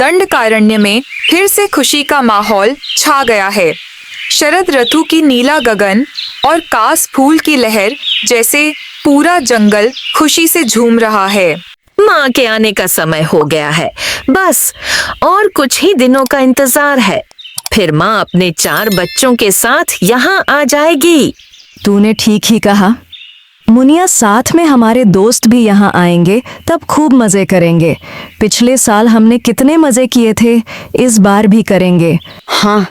दंडकारण्य में फिर से खुशी का माहौल छा गया है। शरद ऋतु की नीला गगन और कास फूल की लहर जैसे पूरा जंगल खुशी से झूम रहा है। माँ के आने का समय हो गया है, बस और कुछ ही दिनों का इंतजार है, फिर माँ अपने 4 बच्चों के साथ यहाँ आ जाएगी। तूने ठीक ही कहा मुनिया, साथ में हमारे दोस्त भी यहाँ आएंगे, तब खूब मजे करेंगे। पिछले साल हमने कितने मजे किए थे, इस बार भी करेंगे। हाँ,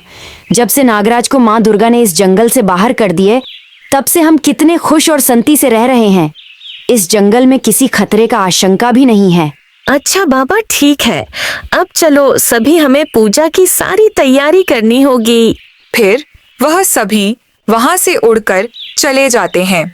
जब से नागराज को माँ दुर्गा ने इस जंगल से बाहर कर दिए, तब से हम कितने खुश और संति से रह रहे हैं। इस जंगल में किसी खतरे का आशंका भी नहीं है। अच्छा बाबा, ठीक है, अब चलो सभी हमें पूजा की सारी तैयारी करनी होगी। फिर वह सभी वहां से उड़कर चले जाते हैं।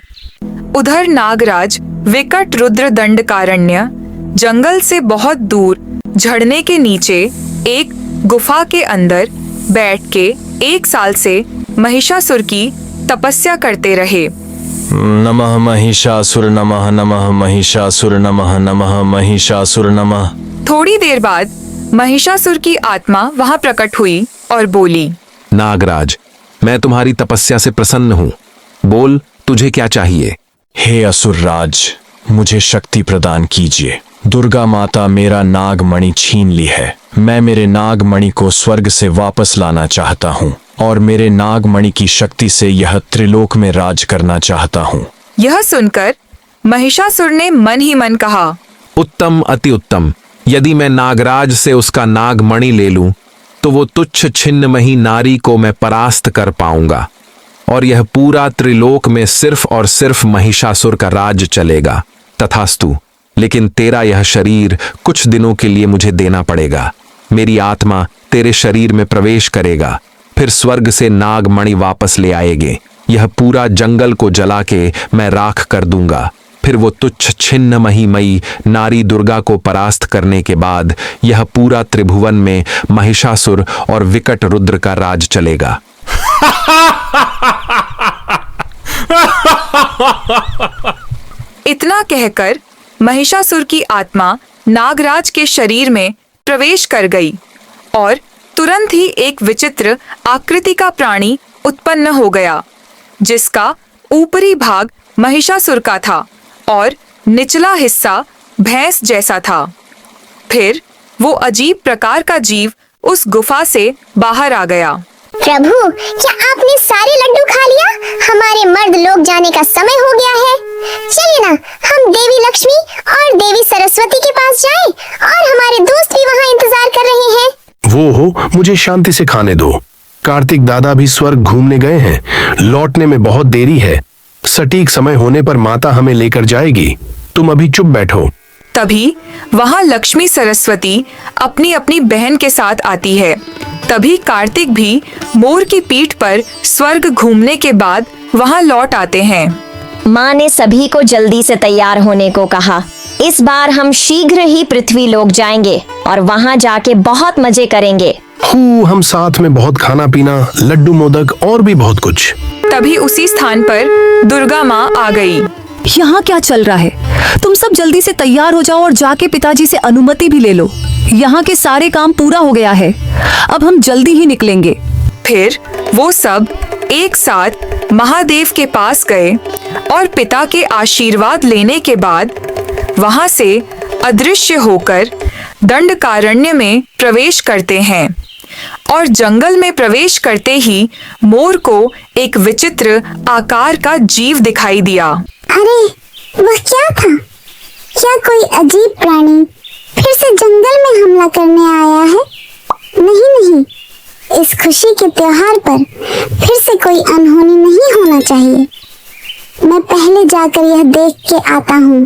उधर नागराज विकट रुद्र दंडकारण्य जंगल से बहुत दूर झरने के नीचे एक गुफा के अंदर बैठ के 1 साल से महिषासुर की तपस्या करते रहे। नमः महिषासुर नमः, नमः महिषासुर नमः, नमः महिषासुर नमः। थोड़ी देर बाद महिषासुर की आत्मा वहां प्रकट हुई और बोली, नागराज, मैं तुम्हारी तपस्या से प्रसन्न हूँ। बोल, तुझे क्या चाहिए? हे असुरराज, मुझे शक्ति प्रदान कीजिए। दुर्गा माता मेरा नागमणि छीन ली है। मैं मेरे नागमणि को स्वर्ग से वापस लाना चाहता हूँ और मेरे नागमणि की शक्ति से यह त्रिलोक में राज करना चाहता हूँ। यह सुनकर महिषासुर ने मन ही मन कहा, उत्तम, अति उत्तम। यदि मैं नागराज से उसका नागमणि ले लूं, तो वो तुच्छ छिन्नमही नारी को मैं परास्त कर पाऊंगा और यह पूरा त्रिलोक में सिर्फ और सिर्फ महिषासुर का राज चलेगा। तथास्तु। लेकिन तेरा यह शरीर कुछ दिनों के लिए मुझे देना पड़ेगा। मेरी आत्मा तेरे शरीर में प्रवेश करेगा, फिर स्वर्ग से नागमणि वापस ले आएगे। यह पूरा जंगल को जला के मैं राख कर दूंगा। फिर वो तुच्छ छिन्न महिमयी नारी दुर्गा को परास्त करने के बाद यह पूरा त्रिभुवन में महिषासुर और विकट रुद्र का राज चलेगा। इतना कहकर महिषासुर की आत्मा नागराज के शरीर में प्रवेश कर गई और तुरंत ही एक विचित्र आकृति का प्राणी उत्पन्न हो गया, जिसका ऊपरी भाग महिषासुर का था और निचला हिस्सा भैंस जैसा था। फिर वो अजीब प्रकार का जीव उस गुफा से बाहर आ गया। प्रभु, क्या आपने सारे लड्डू खा लिया? हमारे मर्द लोग जाने का समय हो गया है। चलिए ना, हम देवी लक्ष्मी और देवी सरस्वती के पास जाएं और हमारे दोस्त भी वहाँ इंतजार कर रहे हैं। वो हो, मुझे शांति से खाने दो। कार्तिक दादा भी स्वर्ग घूमने गए हैं, लौटने में बहुत देरी है। सटीक समय होने पर माता हमें लेकर जाएगी। तुम अभी चुप बैठो। तभी वहाँ लक्ष्मी सरस्वती अपनी अपनी बहन के साथ आती है। तभी कार्तिक भी मोर की पीठ पर स्वर्ग घूमने के बाद वहाँ लौट आते हैं। माँ ने सभी को जल्दी से तैयार होने को कहा। इस बार हम शीघ्र ही पृथ्वी लोक जाएंगे और वहाँ जाके बहुत मजे करेंगे। हम साथ में बहुत खाना पीना, लड्डू मोदक और भी बहुत कुछ। तभी उसी स्थान पर दुर्गा माँ आ गई। यहाँ क्या चल रहा है? तुम सब जल्दी से तैयार हो जाओ और जाके पिताजी से अनुमति भी ले लो। यहाँ के सारे काम पूरा हो गया है, अब हम जल्दी ही निकलेंगे। फिर वो सब एक साथ महादेव के पास गए और पिता के आशीर्वाद लेने के बाद वहां से अदृश्य होकर दंडकारण्य में प्रवेश करते हैं और जंगल में प्रवेश करते ही मोर को एक विचित्र आकार का जीव दिखाई दिया। अरे, वह क्या था? क्या कोई अजीब प्राणी फिर से जंगल में हमला करने आया है? नहीं, इस खुशी के त्योहार पर फिर से कोई अनहोनी नहीं होना चाहिए। मैं पहले जाकर यह देख के आता हूँ,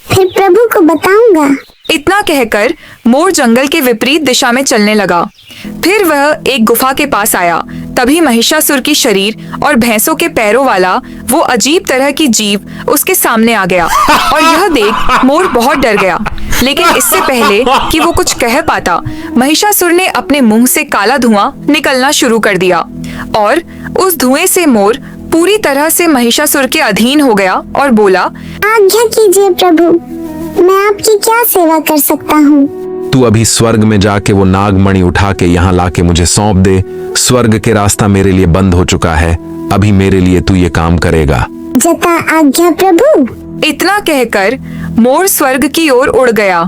फिर प्रभु को बताऊंगा। इतना कहकर मोर जंगल के विपरीत दिशा में चलने लगा। फिर वह एक गुफा के पास आया। तभी महिषासुर की शरीर और भैंसों के पैरों वाला वो अजीब तरह की जीव उसके सामने आ गया और यह देख मोर बहुत डर गया। लेकिन इससे पहले कि वो कुछ कह पाता, महिषासुर ने अपने मुंह से काला धुआं निकलना शुरू कर दिया और उस धुएं से मोर पूरी तरह से महिषासुर के अधीन हो गया और बोला, आज्ञा कीजिए प्रभु, मैं आपकी क्या सेवा कर सकता हूँ? तू अभी स्वर्ग में जाके वो नागमणि उठा के यहाँ लाके मुझे सौंप दे। स्वर्ग के रास्ता मेरे लिए बंद हो चुका है, अभी मेरे लिए तू ये काम करेगा। जता आज्ञा प्रभु। इतना कहकर मोर स्वर्ग की ओर उड़ गया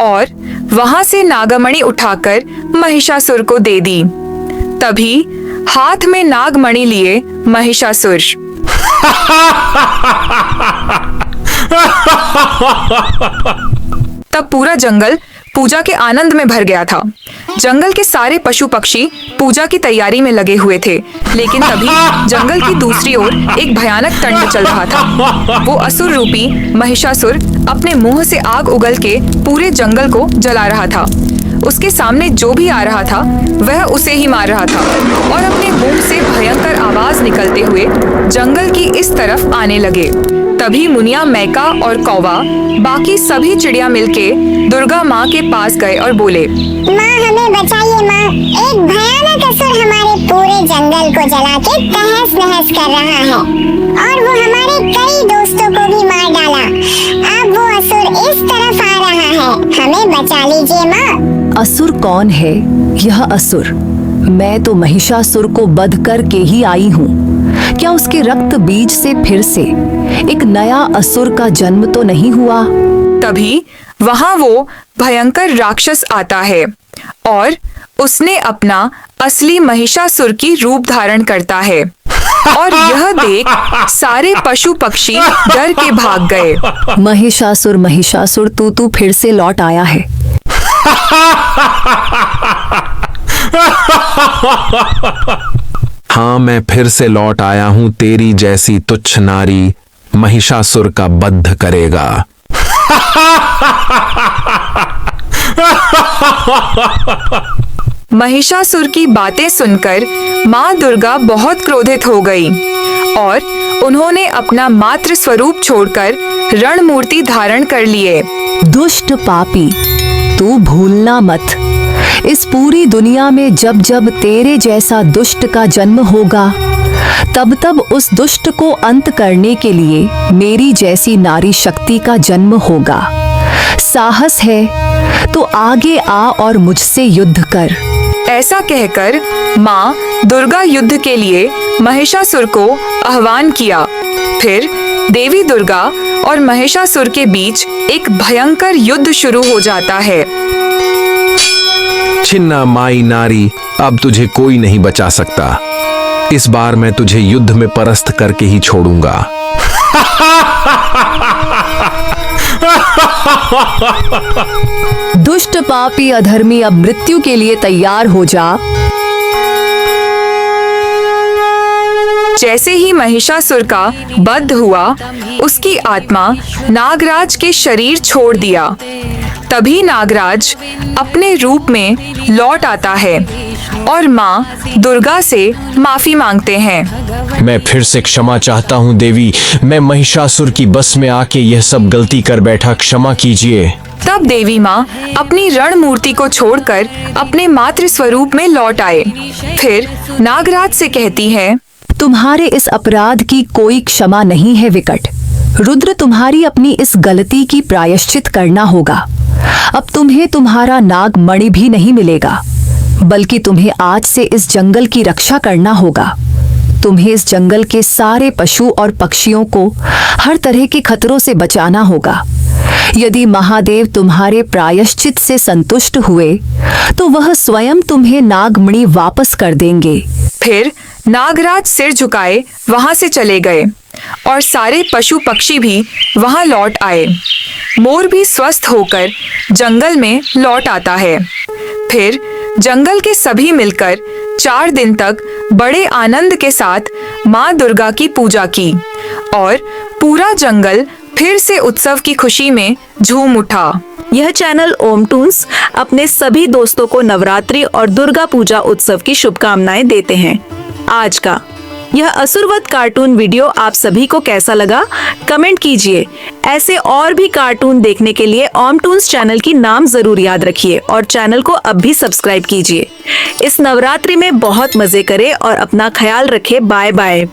और वहां से नागमणि उठाकर महिषासुर को दे दी। तभी हाथ में नागमणि लिए महिषासुर तब पूरा जंगल पूजा के आनंद में भर गया था। जंगल के सारे पशु पक्षी पूजा की तैयारी में लगे हुए थे, लेकिन तभी जंगल की दूसरी ओर एक भयानक तंड चल रहा था। वो असुर रूपी महिषासुर अपने मुंह से आग उगल के पूरे जंगल को जला रहा था। उसके सामने जो भी आ रहा था वह उसे ही मार रहा था और अपने मुंह से भयंकर आवाज निकलते हुए जंगल की इस तरफ आने लगे। तभी मुनिया, मैका और कौवा बाकी सभी चिड़िया मिलके दुर्गा माँ के पास गए और बोले, माँ हमें बचाइए माँ, एक भयानक असुर हमारे पूरे जंगल को जला के तहस नहस कर रहा है और वो हमारे कई दोस्तों को भी मार डाला। अब वो असुर इस तरफ आ रहा है, हमें बचा लीजिए माँ। असुर कौन है? यह असुर, मैं तो महिषासुर को वध करके ही आई हूँ। क्या उसके रक्त बीज से फिर से एक नया असुर का जन्म तो नहीं हुआ? तभी वहां वो भयंकर राक्षस आता है और उसने अपना असली महिषासुर की रूप धारण करता है और यह देख सारे पशु पक्षी डर के भाग गए। महिषासुर, महिषासुर, तू फिर से लौट आया है। हाँ, मैं फिर से लौट आया हूँ, तेरी जैसी तुच्छ नारी महिषासुर का वध करेगा। महिषासुर की बातें सुनकर माँ दुर्गा बहुत क्रोधित हो गई और उन्होंने अपना मातृ स्वरूप छोड़कर रणमूर्ति धारण कर लिए। दुष्ट पापी, तू भूलना मत, इस पूरी दुनिया में जब जब तेरे जैसा दुष्ट का जन्म होगा तब तब उस दुष्ट को अंत करने के लिए मेरी जैसी नारी शक्ति का जन्म होगा। साहस है तो आगे आ और मुझसे युद्ध कर। ऐसा कहकर माँ दुर्गा युद्ध के लिए महिषासुर को आह्वान किया। फिर देवी दुर्गा और महिषासुर के बीच एक भयंकर युद्ध शुरू हो जाता है। छिन्ना माई नारी, अब तुझे कोई नहीं बचा सकता। इस बार मैं तुझे युद्ध में परास्त करके ही छोड़ूंगा। दुष्ट पापी अधर्मी, अब मृत्यु के लिए तैयार हो जा। जैसे ही महिषासुर का वध हुआ, उसकी आत्मा नागराज के शरीर छोड़ दिया। तभी नागराज अपने रूप में लौट आता है और माँ दुर्गा से माफी मांगते हैं। मैं फिर से क्षमा चाहता हूँ देवी, मैं महिषासुर की बस में आके यह सब गलती कर बैठा, क्षमा कीजिए। तब देवी माँ अपनी रणमूर्ति को छोड़कर अपने मातृ स्वरूप में लौट आए। फिर नागराज से कहती है, तुम्हारे इस अपराध की कोई क्षमा नहीं है विकट। रुद्र, तुम्हारी अपनी इस गलती की प्रायश्चित करना होगा। अब तुम्हें तुम्हारा नागमणि भी नहीं मिलेगा, बल्कि तुम्हें आज से इस जंगल की रक्षा करना होगा। तुम्हें इस जंगल के सारे पशु और पक्षियों को हर तरह के खतरों से बचाना होगा। यदि महादेव तुम्हारे प्रायश्चित से संतुष्ट हुए तो वह स्वयं तुम्हें नागमणि वापस कर देंगे। फिर नागराज सिर झुकाए वहां से चले गए और सारे पशु पक्षी भी वहां लौट आए। मोर भी स्वस्थ होकर जंगल में लौट आता है। फिर जंगल के सभी मिलकर 4 दिन तक बड़े आनंद के साथ माँ दुर्गा की पूजा की और पूरा जंगल फिर से उत्सव की खुशी में झूम उठा। यह चैनल ओम टून्स अपने सभी दोस्तों को नवरात्रि और दुर्गा पूजा उत्सव की शुभकामनाएं देते हैं। आज का यह असुरवध कार्टून वीडियो आप सभी को कैसा लगा, कमेंट कीजिए। ऐसे और भी कार्टून देखने के लिए ओम टून्स चैनल की नाम जरूर याद रखिए और चैनल को अब भी सब्सक्राइब कीजिए। इस नवरात्रि में बहुत मजे करें और अपना ख्याल रखें। Bye bye.